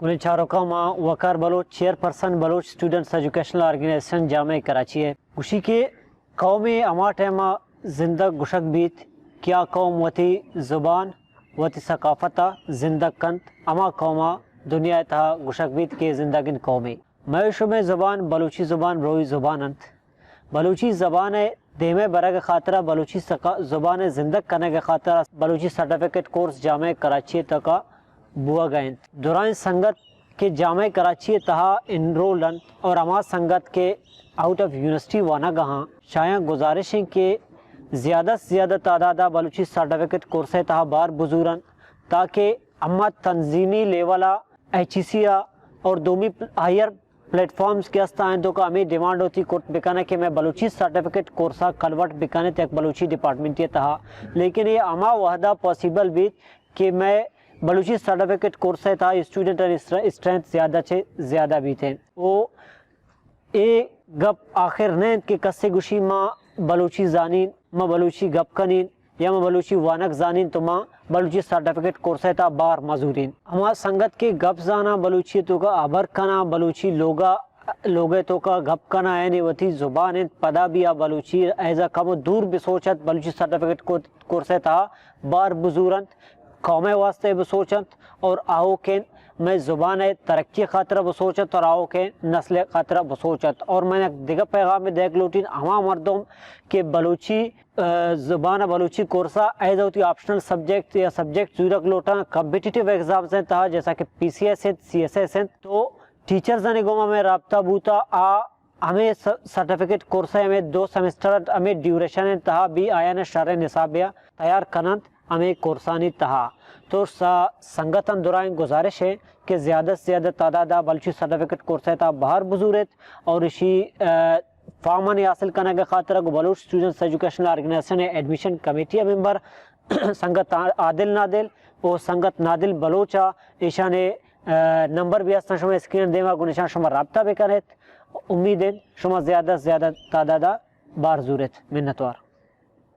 गुलचारोका माँ Waqar Baloch chairperson Baloch students educational organization जामे कराची है गुशी के कौम अमा टैमा जिंदा गुशक बीत क्या कौम वती ज़ुबान वती सकाफ़ता जिंदा कंत अमा कौमा दुनिया था गुशक बीत के जिंदगिन कौमी मैशो में ज़ुबान बलूची ज़ुबान रोई ज़ुबान अंत बलूची ज़बान देमे बरग खातरा बलूची ज़ुबान जिंदग करने के खातरा बलूची सर्टिफिकेट कोर्स जामे कराची तक बुआ गए दुरान संगत के जामे कराची तहा इनरोलन और अमा संगत के आउट ऑफ यूनिवर्सिटी वाना गहाँ शायद गुजारिशें के ज़्यादा से ज़्यादा तादादा बलूची सर्टिफिकेट कोर्स तहा बार बुजुरन ताकि अम्मा तंजीमी लेवला एचसीआ और दोमी हायर प्लेटफॉर्म्स के अस्ताएँ तो का हमें डिमांड होती कोर्ट बिकाने के मैं बलूची सर्टिफिकेट कोर्सा कन्वर्ट बिकाने तक बलूची डिपार्टमेंट तहा लेकिन ये अमा वहदा पॉसिबल भी कि मैं बलूची सर्टिफिकेट कोर्स था स्टूडेंट और स्ट्रेंथ ज़्यादा से ज़्यादा भी थे वो ए गप आखिर ने के कस्से गुशी माँ बलूची जानीन माँ बलूची गप कनीन या माँ बलूची वानक जानीन तो माँ बलूची सर्टिफिकेट कोर्स था बार मजूरीन हमारा संगत के गप जाना बलूची तो का आबर कना बलूची लोगे तो का गप कना है नहीं वती ज़ुबान पदा भी आ बलूची ऐसा कम दूर भी सोचत बलूची सर्टिफिकेट कोर्स था बार बुजुरंत कौमे वास्ते भी सोचत और आओ के मैं ज़ुबान तरक्की खातर भी सोचत और आओ के नस्ल खातर भी सोचत और मैंने दिगर पैगाम में देख लूटिन हमा मर्दों के बलूची ज़ुबान बलूची कोर्सा एज होती ऑप्शनल सब्जेक्ट या सब्जेक्ट जूरक लोटा कम्पिटिटिव एग्जाम्स हैं तहा जैसा कि PCS हैं CSS हैं तो टीचर्स ने गोमा में राब्ता बूता हमें सर्टिफिकेट कोर्स है हमें 2 सेमेस्टर हमें ड्यूरेशन है तहा भी आया न शर निसाबिया तैयार कनंत हमें कोर्सानी तहा तो संगठन दुरान गुजारिश है कि ज़्यादा से ज़्यादा तादादा बलूची सर्टिफिकेट कोर्स था बाहर बुजुर्ग और इसी फार्मन हासिल करने के खातिर Baloch Students educational Organization admission committee member संगत आदिल नादिल वो संगत नादिल बलोचा ईशा ने नंबर भी आसना शुमा स्क्रीन देवा गुनिशान शुमा राब्ता भी करें उम्मीद है शुमा ज़्यादा से ज़्यादा तादादा बार जूरत मिन्नतवार